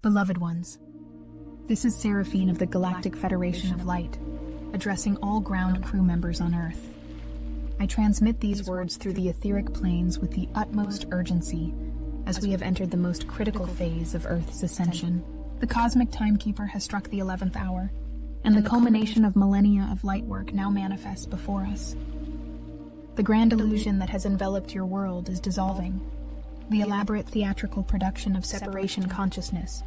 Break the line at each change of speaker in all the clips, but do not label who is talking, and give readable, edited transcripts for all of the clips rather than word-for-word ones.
Beloved ones, this is Seraphine of the Galactic Federation of Light, addressing all ground crew members on Earth. I transmit these words through the etheric planes with the utmost urgency as we have entered the most critical phase of Earth's ascension. The cosmic timekeeper has struck the 11th hour, and the culmination of millennia of light work now manifests before us. The grand illusion that has enveloped your world is dissolving. The elaborate theatrical production of separation consciousness,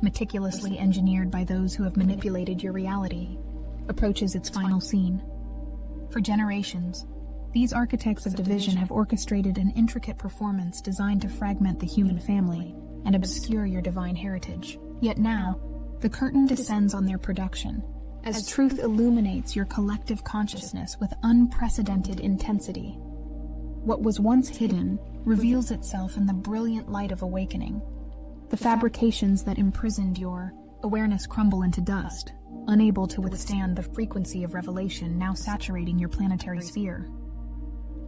meticulously engineered by those who have manipulated your reality, approaches its final scene. For generations, these architects of division have orchestrated an intricate performance designed to fragment the human family and obscure your divine heritage. Yet now, the curtain descends on their production, as truth illuminates your collective consciousness with unprecedented intensity. What was once hidden reveals itself in the brilliant light of awakening. The fabrications that imprisoned your awareness crumble into dust, unable to withstand the frequency of revelation now saturating your planetary sphere.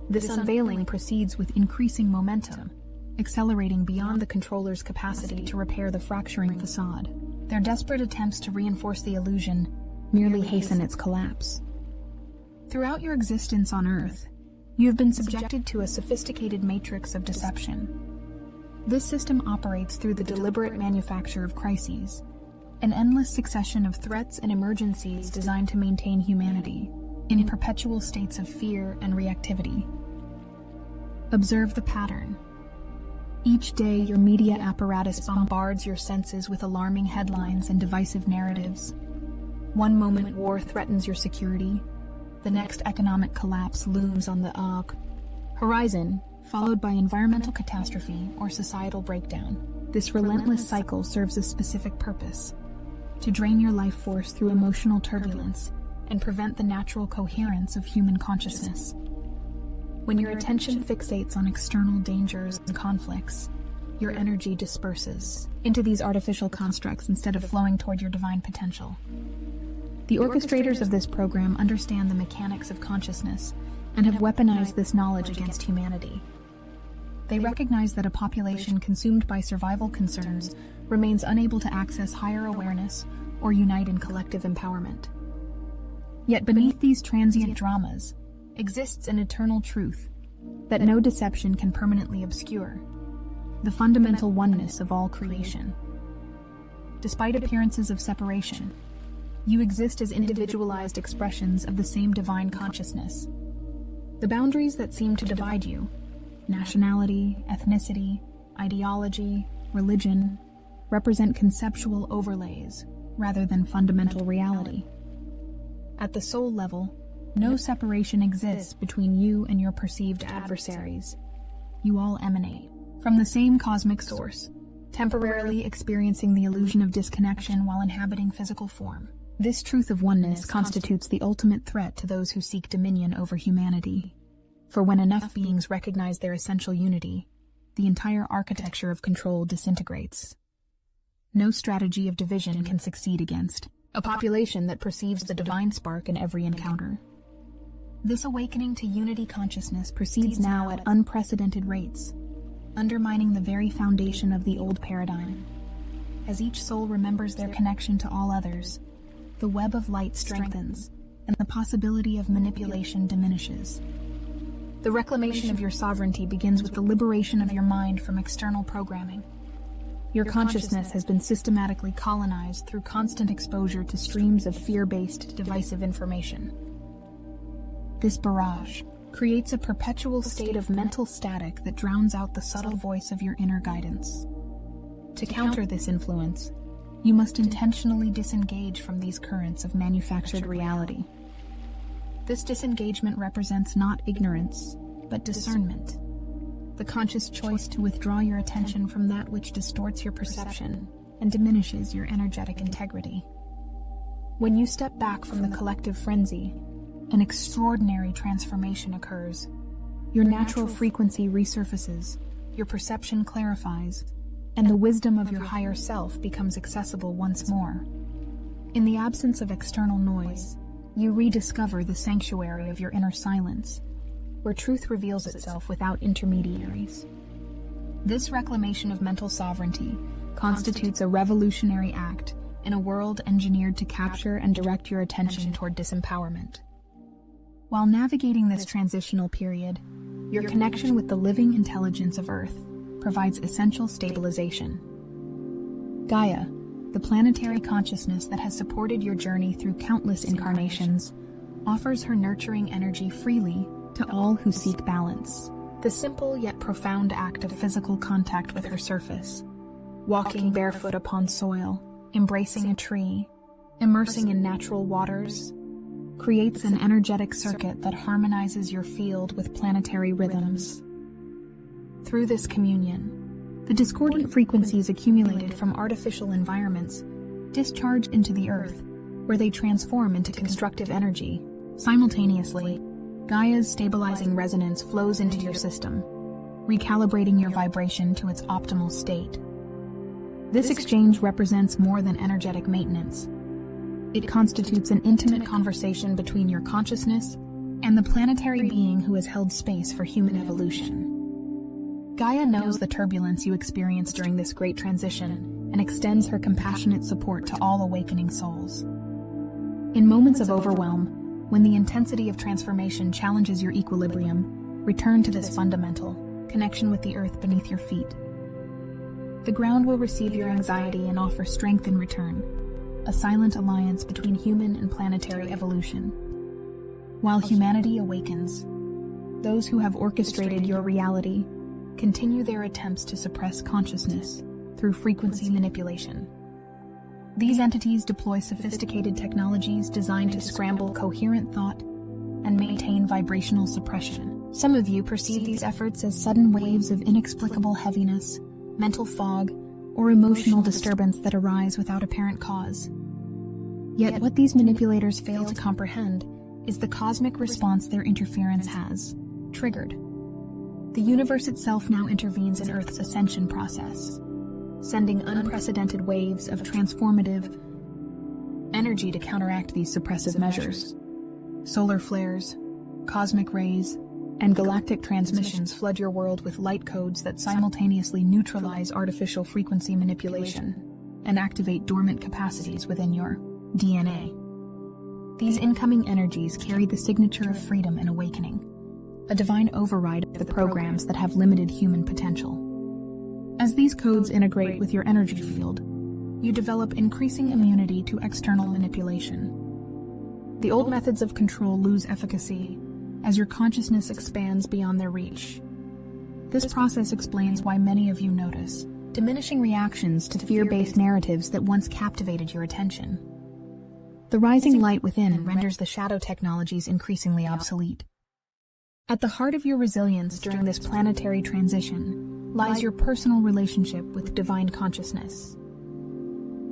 This unveiling proceeds with increasing momentum, accelerating beyond the controller's capacity to repair the fracturing facade. Their desperate attempts to reinforce the illusion merely hasten its collapse. Throughout your existence on Earth, you have been subjected to a sophisticated matrix of deception. This system operates through the deliberate manufacture of crises, an endless succession of threats and emergencies designed to maintain humanity in perpetual states of fear and reactivity. Observe the pattern. Each day, your media apparatus bombards your senses with alarming headlines and divisive narratives. One moment war threatens your security, the next economic collapse looms on the horizon, followed by environmental catastrophe or societal breakdown. This relentless cycle serves a specific purpose: to drain your life force through emotional turbulence and prevent the natural coherence of human consciousness. When your attention fixates on external dangers and conflicts, your energy disperses into these artificial constructs instead of flowing toward your divine potential. The orchestrators of this program understand the mechanics of consciousness and have weaponized this knowledge against humanity. They recognize that a population consumed by survival concerns remains unable to access higher awareness or unite in collective empowerment. Yet beneath these transient dramas exists an eternal truth that no deception can permanently obscure: the fundamental oneness of all creation. Despite appearances of separation, you exist as individualized expressions of the same divine consciousness. The boundaries that seem to divide you, nationality, ethnicity, ideology, religion, represent conceptual overlays rather than fundamental reality. At the soul level, no separation exists between you and your perceived adversaries. You all emanate from the same cosmic source, temporarily experiencing the illusion of disconnection while inhabiting physical form. This truth of oneness constitutes the ultimate threat to those who seek dominion over humanity. For when enough beings recognize their essential unity, the entire architecture of control disintegrates. No strategy of division can succeed against a population that perceives the divine spark in every encounter. This awakening to unity consciousness proceeds now at unprecedented rates, undermining the very foundation of the old paradigm. As each soul remembers their connection to all others, the web of light strengthens, and the possibility of manipulation diminishes. The reclamation of your sovereignty begins with the liberation of your mind from external programming. Your consciousness has been systematically colonized through constant exposure to streams of fear-based, divisive information. This barrage creates a perpetual state of mental static that drowns out the subtle voice of your inner guidance. To counter this influence, you must intentionally disengage from these currents of manufactured reality. This disengagement represents not ignorance, but discernment. The conscious choice to withdraw your attention from that which distorts your perception and diminishes your energetic integrity. When you step back from the collective frenzy, an extraordinary transformation occurs. Your natural frequency resurfaces, your perception clarifies, and the wisdom of your higher self becomes accessible once more. In the absence of external noise, you rediscover the sanctuary of your inner silence, where truth reveals itself without intermediaries. This reclamation of mental sovereignty constitutes a revolutionary act in a world engineered to capture and direct your attention toward disempowerment. While navigating this transitional period, your connection with the living intelligence of Earth provides essential stabilization. Gaia, the planetary consciousness that has supported your journey through countless incarnations, offers her nurturing energy freely to all who seek balance. The simple yet profound act of physical contact with her surface, walking barefoot upon soil, embracing a tree, immersing in natural waters, creates an energetic circuit that harmonizes your field with planetary rhythms. Through this communion, the discordant frequencies accumulated from artificial environments discharge into the Earth, where they transform into constructive energy. Simultaneously, Gaia's stabilizing resonance flows into your system, recalibrating your vibration to its optimal state. This exchange represents more than energetic maintenance. It constitutes an intimate conversation between your consciousness and the planetary being who has held space for human evolution. Gaia knows the turbulence you experience during this great transition and extends her compassionate support to all awakening souls. In moments of overwhelm, when the intensity of transformation challenges your equilibrium, return to this fundamental connection with the Earth beneath your feet. The ground will receive your anxiety and offer strength in return, a silent alliance between human and planetary evolution. While humanity awakens, those who have orchestrated your reality continue their attempts to suppress consciousness through frequency manipulation. These entities deploy sophisticated technologies designed to scramble coherent thought and maintain vibrational suppression. Some of you perceive these efforts as sudden waves of inexplicable heaviness, mental fog, or emotional disturbance that arise without apparent cause. Yet what these manipulators fail to comprehend is the cosmic response their interference has triggered. The universe itself now intervenes in Earth's ascension process, sending unprecedented waves of transformative energy to counteract these suppressive measures. Solar flares, cosmic rays, and galactic transmissions flood your world with light codes that simultaneously neutralize artificial frequency manipulation and activate dormant capacities within your DNA. These incoming energies carry the signature of freedom and awakening, a divine override of the programs that have limited human potential. As these codes integrate with your energy field, you develop increasing immunity to external manipulation. The old methods of control lose efficacy as your consciousness expands beyond their reach. This process explains why many of you notice diminishing reactions to fear-based narratives that once captivated your attention. The rising light within renders the shadow technologies increasingly obsolete. At the heart of your resilience during this planetary transition lies your personal relationship with divine consciousness.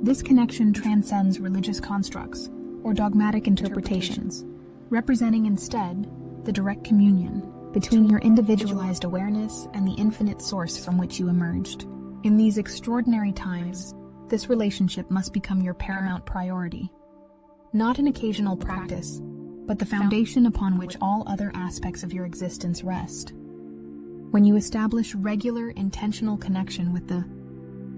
This connection transcends religious constructs or dogmatic interpretations, representing instead the direct communion between your individualized awareness and the infinite source from which you emerged. In these extraordinary times, this relationship must become your paramount priority. Not an occasional practice, but the foundation upon which all other aspects of your existence rest. When you establish regular, intentional connection with the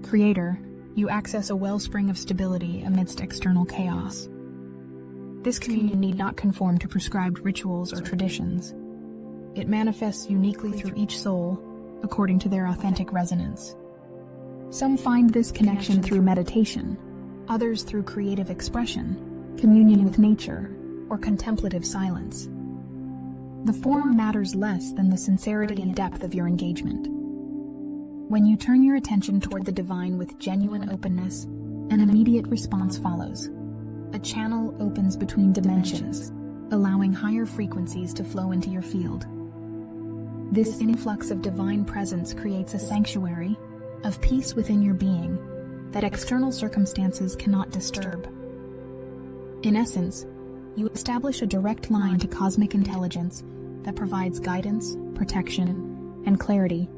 Creator, you access a wellspring of stability amidst external chaos. This communion need not conform to prescribed rituals or traditions. It manifests uniquely through each soul, according to their authentic resonance. Some find this connection through meditation, others through creative expression, communion with nature, or contemplative silence. The form matters less than the sincerity and depth of your engagement. When you turn your attention toward the divine with genuine openness, an immediate response follows. A channel opens between dimensions, allowing higher frequencies to flow into your field. This influx of divine presence creates a sanctuary of peace within your being that external circumstances cannot disturb. In essence, you establish a direct line to cosmic intelligence that provides guidance, protection, and clarity,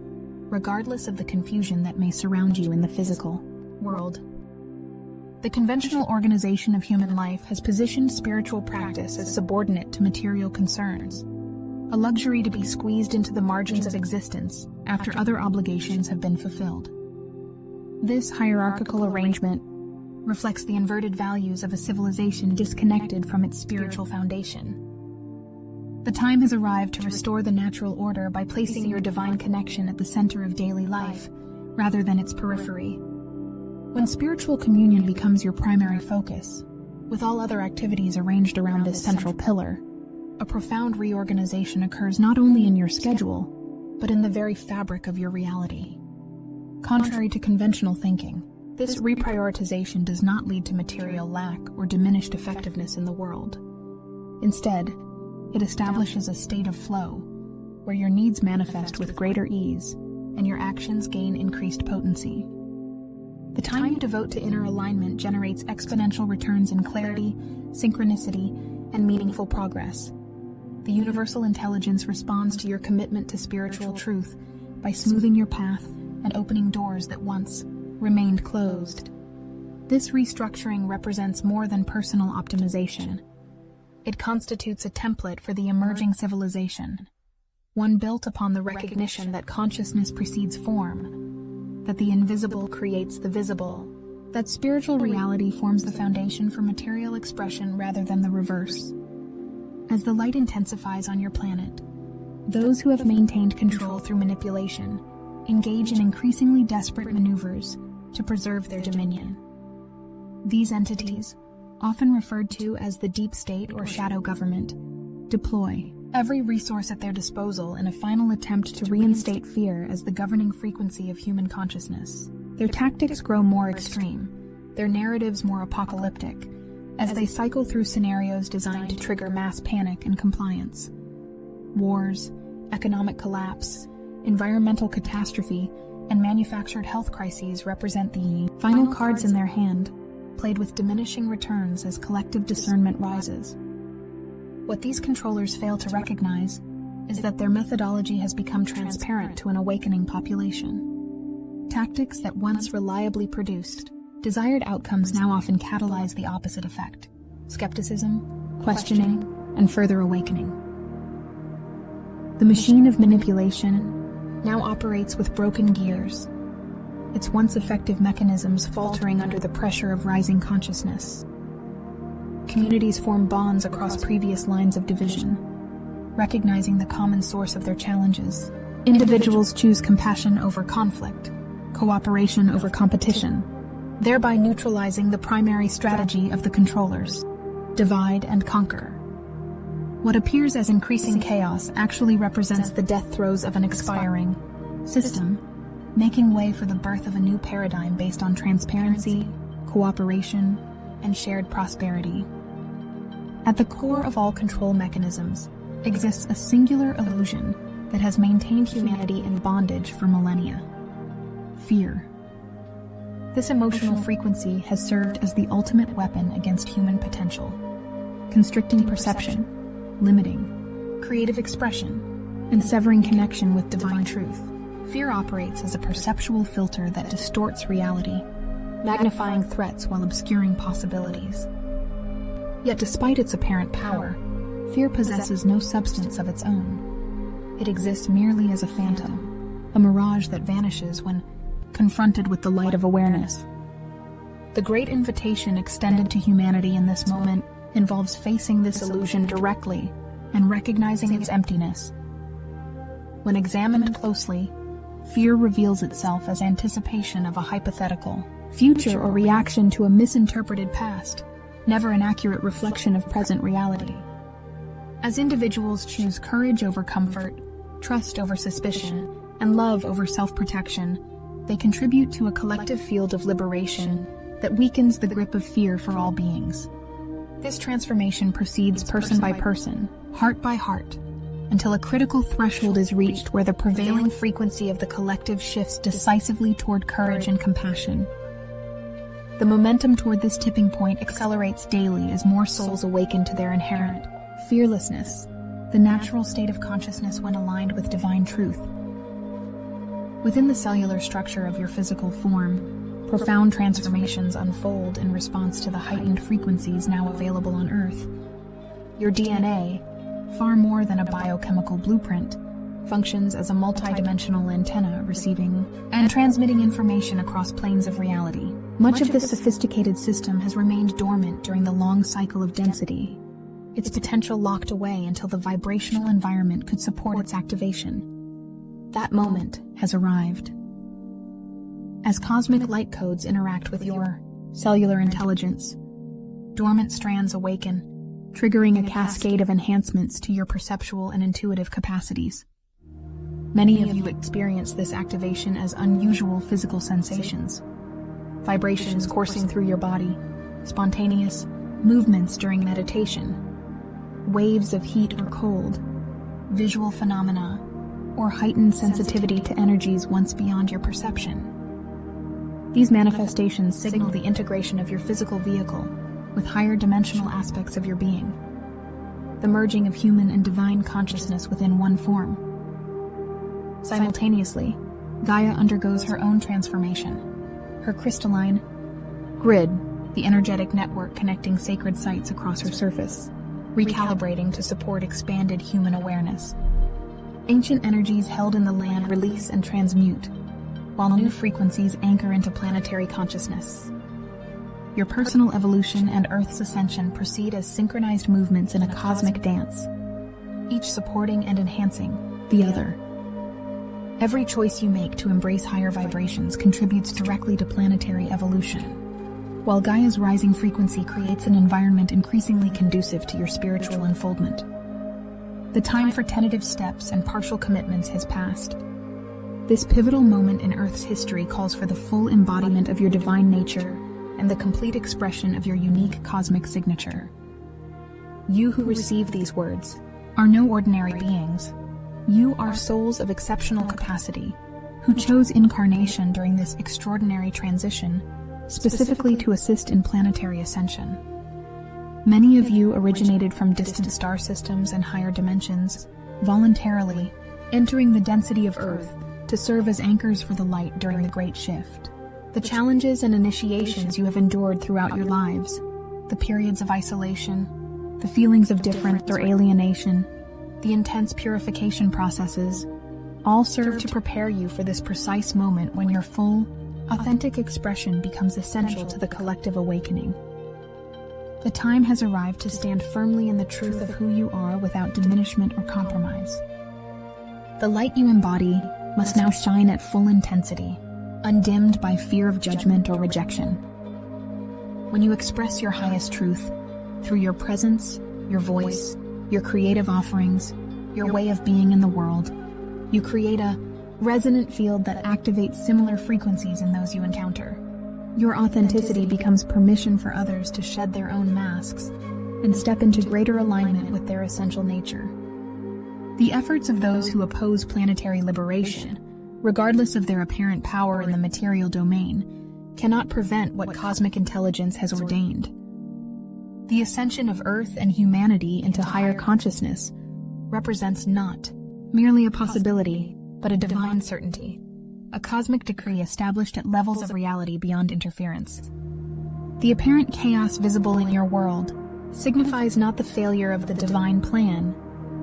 regardless of the confusion that may surround you in the physical world. The conventional organization of human life has positioned spiritual practice as subordinate to material concerns, a luxury to be squeezed into the margins of existence after other obligations have been fulfilled. This hierarchical arrangement reflects the inverted values of a civilization disconnected from its spiritual foundation. The time has arrived to restore the natural order by placing your divine connection at the center of daily life, rather than its periphery. When spiritual communion becomes your primary focus, with all other activities arranged around this central pillar, a profound reorganization occurs not only in your schedule, but in the very fabric of your reality. Contrary to conventional thinking, this reprioritization does not lead to material lack or diminished effectiveness in the world. Instead, it establishes a state of flow, where your needs manifest with greater ease and your actions gain increased potency. The time you devote to inner alignment generates exponential returns in clarity, synchronicity, and meaningful progress. The universal intelligence responds to your commitment to spiritual truth by smoothing your path and opening doors that once remained closed. This restructuring represents more than personal optimization. It constitutes a template for the emerging civilization, one built upon the recognition that consciousness precedes form, that the invisible creates the visible, that spiritual reality forms the foundation for material expression rather than the reverse. As the light intensifies on your planet, those who have maintained control through manipulation engage in increasingly desperate maneuvers to preserve their dominion. These entities, often referred to as the deep state or shadow government, deploy every resource at their disposal in a final attempt to reinstate fear as the governing frequency of human consciousness. Their tactics grow more extreme, their narratives more apocalyptic, as they cycle through scenarios designed to trigger mass panic and compliance. Wars, economic collapse, environmental catastrophe, and manufactured health crises represent the final cards in their hand, played with diminishing returns as collective discernment rises. What these controllers fail to recognize is that their methodology has become transparent to an awakening population. Tactics that once reliably produced desired outcomes now often catalyze the opposite effect: skepticism, questioning, and further awakening. The machine of manipulation now operates with broken gears, its once effective mechanisms faltering under the pressure of rising consciousness. Communities form bonds across previous lines of division, recognizing the common source of their challenges. Individuals choose compassion over conflict, cooperation over competition, thereby neutralizing the primary strategy of the controllers: divide and conquer. What appears as increasing chaos actually represents the death throes of an expiring system, making way for the birth of a new paradigm based on transparency, cooperation, and shared prosperity. At the core of all control mechanisms exists a singular illusion that has maintained humanity in bondage for millennia: fear. This emotional frequency has served as the ultimate weapon against human potential, constricting perception, limiting creative expression, and severing connection with divine truth. Fear operates as a perceptual filter that distorts reality, magnifying threats while obscuring possibilities. Yet despite its apparent power, fear possesses no substance of its own. It exists merely as a phantom, a mirage that vanishes when confronted with the light of awareness. The great invitation extended to humanity in this moment involves facing this illusion directly and recognizing its emptiness. When examined closely, fear reveals itself as anticipation of a hypothetical future or reaction to a misinterpreted past, never an accurate reflection of present reality. As individuals choose courage over comfort, trust over suspicion, and love over self-protection, they contribute to a collective field of liberation that weakens the grip of fear for all beings. This transformation proceeds person by person, heart by heart, until a critical threshold is reached where the prevailing frequency of the collective shifts decisively toward courage and compassion. The momentum toward this tipping point accelerates daily as more souls awaken to their inherent fearlessness, the natural state of consciousness when aligned with divine truth. Within the cellular structure of your physical form, profound transformations unfold in response to the heightened frequencies now available on Earth. Your DNA, far more than a biochemical blueprint, functions as a multidimensional antenna, receiving and transmitting information across planes of reality. Much of this sophisticated system has remained dormant during the long cycle of density, its potential locked away until the vibrational environment could support its activation. That moment has arrived. As cosmic light codes interact with your cellular intelligence, dormant strands awaken, triggering a cascade of enhancements to your perceptual and intuitive capacities. Many of you experience this activation as unusual physical sensations. Vibrations coursing through your body, spontaneous movements during meditation, waves of heat or cold, visual phenomena, or heightened sensitivity to energies once beyond your perception. These manifestations signal the integration of your physical vehicle with higher dimensional aspects of your being, the merging of human and divine consciousness within one form. Simultaneously, Gaia undergoes her own transformation. Her crystalline grid, the energetic network connecting sacred sites across her surface, recalibrating to support expanded human awareness. Ancient energies held in the land release and transmute, while new frequencies anchor into planetary consciousness. Your personal evolution and Earth's ascension proceed as synchronized movements in a cosmic dance, each supporting and enhancing the other. Every choice you make to embrace higher vibrations contributes directly to planetary evolution, while Gaia's rising frequency creates an environment increasingly conducive to your spiritual unfoldment. The time for tentative steps and partial commitments has passed. This pivotal moment in Earth's history calls for the full embodiment of your divine nature and the complete expression of your unique cosmic signature. You who receive these words are no ordinary beings. You are souls of exceptional capacity who chose incarnation during this extraordinary transition, specifically to assist in planetary ascension. Many of you originated from distant star systems and higher dimensions, voluntarily entering the density of Earth to serve as anchors for the light during the Great Shift. The challenges and initiations you have endured throughout your lives, the periods of isolation, the feelings of difference or alienation, the intense purification processes, all serve to prepare you for this precise moment when your full, authentic expression becomes essential to the collective awakening. The time has arrived to stand firmly in the truth of who you are without diminishment or compromise. The light you embody must now shine at full intensity, undimmed by fear of judgment or rejection. When you express your highest truth through your presence, your voice, your creative offerings, your way of being in the world, you create a resonant field that activates similar frequencies in those you encounter. Your authenticity becomes permission for others to shed their own masks and step into greater alignment with their essential nature. The efforts of those who oppose planetary liberation, regardless of their apparent power in the material domain, cannot prevent what cosmic intelligence has ordained. The ascension of Earth and humanity into higher consciousness represents not merely a possibility, but a divine certainty, a cosmic decree established at levels of reality beyond interference. The apparent chaos visible in your world signifies not the failure of the divine plan,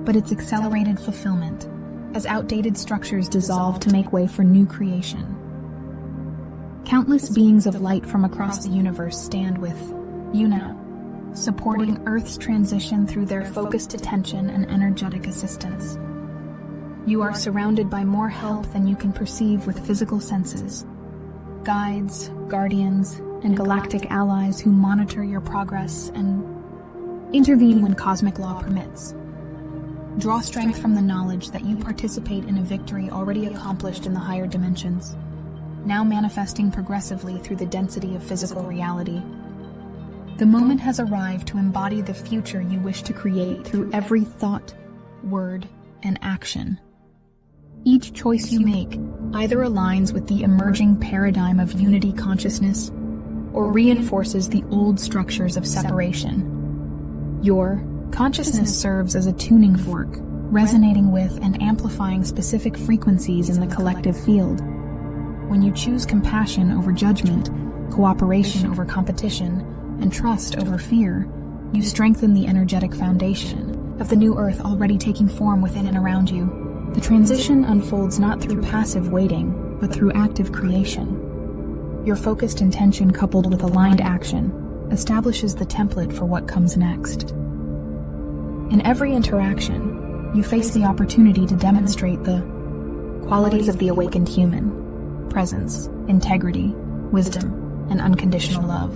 but its accelerated fulfillment, as outdated structures dissolve to make way for new creation. Countless beings of light from across the universe stand with you now, supporting Earth's transition through their focused attention and energetic assistance. You are surrounded by more help than you can perceive with physical senses. Guides, guardians, and galactic allies who monitor your progress and intervene when cosmic law permits. Draw strength from the knowledge that you participate in a victory already accomplished in the higher dimensions, now manifesting progressively through the density of physical reality. The moment has arrived to embody the future you wish to create through every thought, word, and action. Each choice you make either aligns with the emerging paradigm of unity consciousness or reinforces the old structures of separation. Your consciousness serves as a tuning fork, resonating with and amplifying specific frequencies in the collective field. When you choose compassion over judgment, cooperation over competition, and trust over fear, you strengthen the energetic foundation of the new Earth already taking form within and around you. The transition unfolds not through passive waiting, but through active creation. Your focused intention coupled with aligned action establishes the template for what comes next. In every interaction, you face the opportunity to demonstrate the qualities of the awakened human: presence, integrity, wisdom, and unconditional love.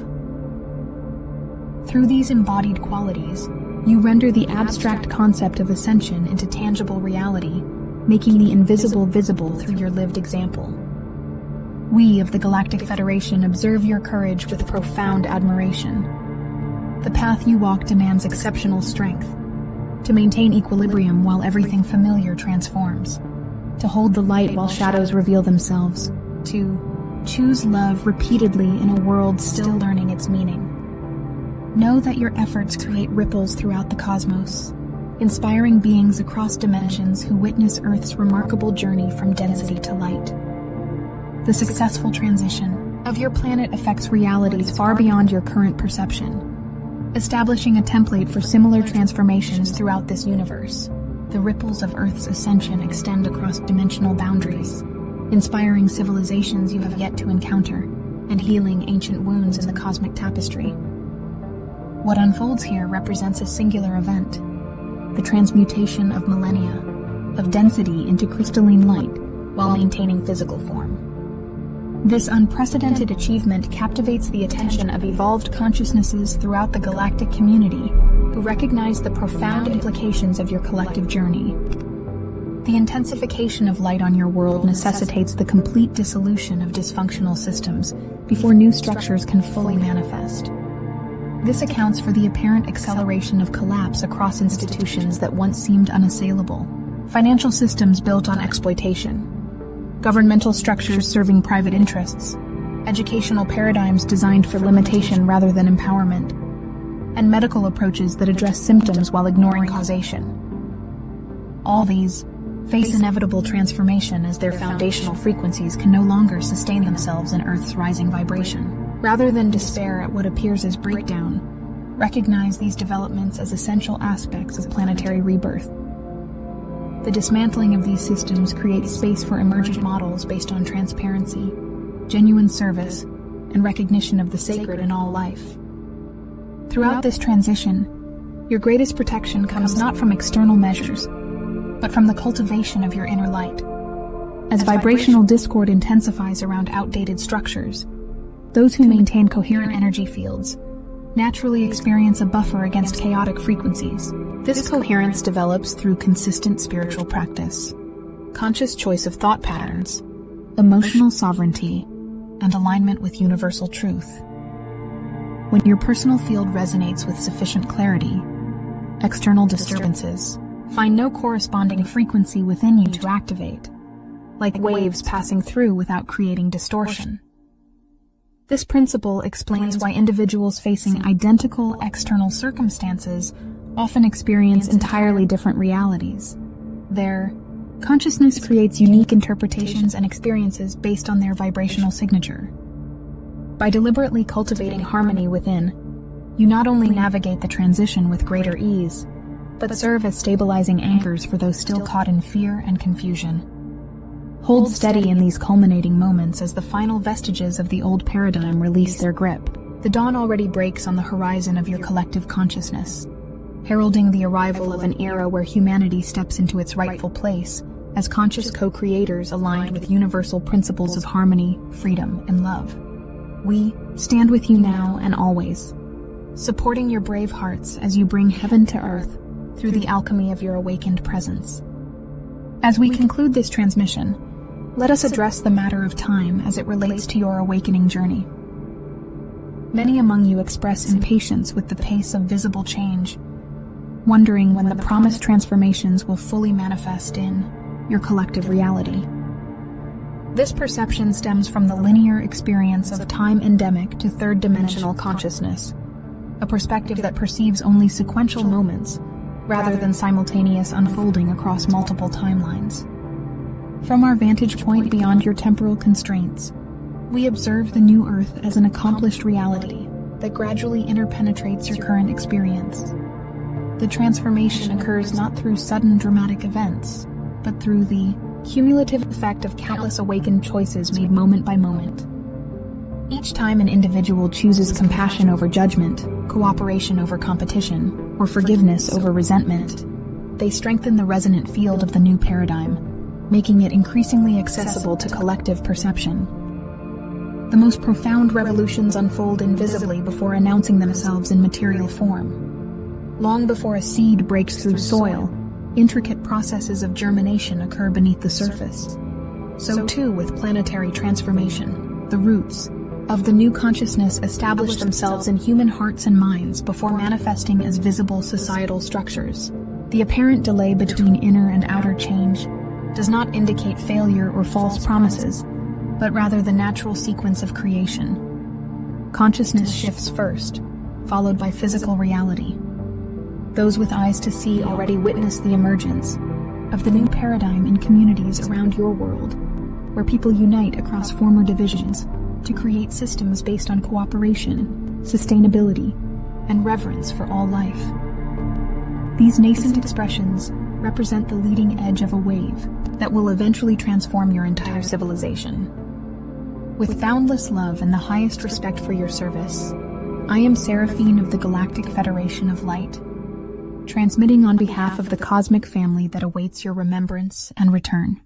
Through these embodied qualities, you render the abstract concept of ascension into tangible reality, making the invisible visible through your lived example. We of the Galactic Federation observe your courage with profound admiration. The path you walk demands exceptional strength to maintain equilibrium while everything familiar transforms, to hold the light while shadows reveal themselves, to choose love repeatedly in a world still learning its meaning. Know that your efforts create ripples throughout the cosmos, inspiring beings across dimensions who witness Earth's remarkable journey from density to light. The successful transition of your planet affects realities far beyond your current perception, establishing a template for similar transformations throughout this universe. The ripples of Earth's ascension extend across dimensional boundaries, inspiring civilizations you have yet to encounter, and healing ancient wounds in the cosmic tapestry. What unfolds here represents a singular event, the transmutation of millennia, of density into crystalline light, while maintaining physical form. This unprecedented achievement captivates the attention of evolved consciousnesses throughout the galactic community, who recognize the profound implications of your collective journey. The intensification of light on your world necessitates the complete dissolution of dysfunctional systems before new structures can fully manifest. This accounts for the apparent acceleration of collapse across institutions that once seemed unassailable. Financial systems built on exploitation, governmental structures serving private interests, educational paradigms designed for limitation rather than empowerment, and medical approaches that address symptoms while ignoring causation. All these face inevitable transformation as their foundational frequencies can no longer sustain themselves in Earth's rising vibration. Rather than despair at what appears as breakdown, recognize these developments as essential aspects of planetary rebirth. The dismantling of these systems creates space for emergent models based on transparency, genuine service, and recognition of the sacred in all life. Throughout this transition, your greatest protection comes not from external measures, but from the cultivation of your inner light. As vibrational discord intensifies around outdated structures, those who maintain coherent energy fields naturally experience a buffer against chaotic frequencies. This coherence develops through consistent spiritual practice, conscious choice of thought patterns, emotional sovereignty, and alignment with universal truth. When your personal field resonates with sufficient clarity, external disturbances find no corresponding frequency within you to activate, like waves passing through without creating distortion. This principle explains why individuals facing identical external circumstances often experience entirely different realities. Their consciousness creates unique interpretations and experiences based on their vibrational signature. By deliberately cultivating harmony within, you not only navigate the transition with greater ease, but serve as stabilizing anchors for those still caught in fear and confusion. Hold steady in these culminating moments as the final vestiges of the old paradigm release their grip. The dawn already breaks on the horizon of your collective consciousness, heralding the arrival of an era where humanity steps into its rightful place as conscious co-creators aligned with universal principles of harmony, freedom, and love. We stand with you now and always, supporting your brave hearts as you bring heaven to earth through the alchemy of your awakened presence. As we conclude this transmission, let us address the matter of time as it relates to your awakening journey. Many among you express impatience with the pace of visible change, wondering when the promised transformations will fully manifest in your collective reality. This perception stems from the linear experience of time endemic to third-dimensional consciousness, a perspective that perceives only sequential moments rather than simultaneous unfolding across multiple timelines. From our vantage point beyond your temporal constraints, we observe the new Earth as an accomplished reality that gradually interpenetrates your current experience. The transformation occurs not through sudden dramatic events, but through the cumulative effect of countless awakened choices made moment by moment. Each time an individual chooses compassion over judgment, cooperation over competition, or forgiveness over resentment, they strengthen the resonant field of the new paradigm, making it increasingly accessible to collective perception. The most profound revolutions unfold invisibly before announcing themselves in material form. Long before a seed breaks through soil, intricate processes of germination occur beneath the surface. So too with planetary transformation, the roots of the new consciousness establish themselves in human hearts and minds before manifesting as visible societal structures. The apparent delay between inner and outer change does not indicate failure or false promises, but rather the natural sequence of creation. Consciousness shifts first, followed by physical reality. Those with eyes to see already witness the emergence of the new paradigm in communities around your world, where people unite across former divisions to create systems based on cooperation, sustainability, and reverence for all life. These nascent expressions represent the leading edge of a wave that will eventually transform your entire civilization. With boundless love and the highest respect for your service, I am Seraphine of the Galactic Federation of Light, transmitting on behalf of the cosmic family that awaits your remembrance and return.